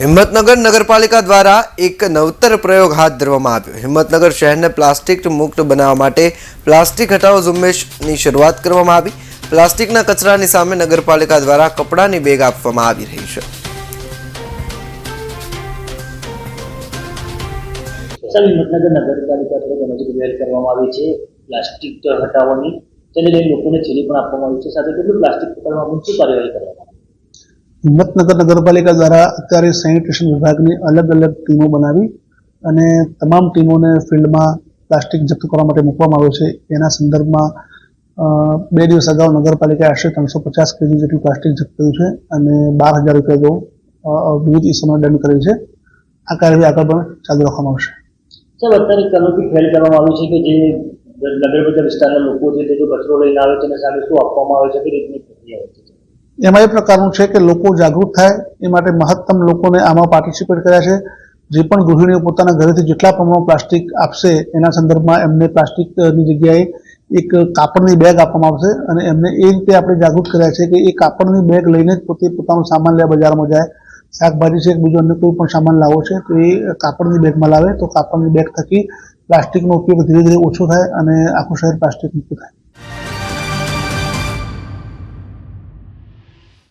હિંમતનગર નગરપાલિકા દ્વારા એક નવતર પ્રયોગ હાથ ધરવામાં આવ્યો। હિંમતનગર શહેરને પ્લાસ્ટિક મુક્ત બનાવવા માટે પ્લાસ્ટિક હટાવો ઝુંબેશની શરૂઆત કરવામાં આવી। પ્લાસ્ટિકના કચરાની સામે નગરપાલિકા દ્વારા કપડાની બેગ આપવામાં આવી રહી છે। હિંમતનગર નગરપાલિકા દ્વારા પહેલ કરવામાં આવી છે પ્લાસ્ટિક હટાવવાની, તેને લઈને લોકોને થેલી પણ આપવામાં આવી છે। સાથે કેટલું પ્લાસ્ટિક પકડવામાં શું કાર્યવાહી કરવામાં આવી? હિંમતનગર નગરપાલિકા દ્વારા અત્યારે સેનિટેશન વિભાગની અલગ અલગ ટીમો બનાવી અને તમામ ટીમોને ફિલ્ડમાં પ્લાસ્ટિક જપ્ત કરવા માટે મૂકવામાં આવ્યો છે। એના સંદર્ભમાં 2 દિવસ અગાઉ નગરપાલિકાએ આશરે 350 કેજી જેટલું પ્લાસ્ટિક જપ્ત કર્યું છે અને 12,000 રૂપિયા જેવો વિવિધ ઇસમોને દંડ કરેલ છે। આ કાર્યવાહી આગળ પણ ચાલુ રાખવામાં આવશે। સાહેબ, અત્યારે કનોથી ફેલ કરવામાં આવ્યું છે કે જે નગરપાલિકા વિસ્તારના લોકો છે તે જો કચરો લઈને આવે છે અને સામે શું આપવામાં આવે છે તે રીતની પ્રક્રિયા હોય છે? એમાં એ પ્રકારનું છે કે લોકો જાગૃત થાય એ માટે મહત્તમ લોકોને આમાં પાર્ટિસિપેટ કર્યા છે। જે પણ ગૃહિણીઓ પોતાના ઘરેથી જેટલા પ્રમાણમાં પ્લાસ્ટિક આપશે એના સંદર્ભમાં એમને પ્લાસ્ટિકની જગ્યાએ એક કાપડની બેગ આપવામાં આવશે અને એમને એ રીતે આપણે જાગૃત કર્યા છે કે એ કાપડની બેગ લઈને જ પોતે પોતાનો સામાન લેવા બજારમાં જાય। શાકભાજી છે બીજો અન્ય કોઈ પણ સામાન લાવો છે તો એ કાપડની બેગમાં લાવે તો કાપડની બેગ થકી પ્લાસ્ટિકનો ઉપયોગ ધીરે ધીરે ઓછો થાય અને આખું શહેર પ્લાસ્ટિક મુક્ત થાય।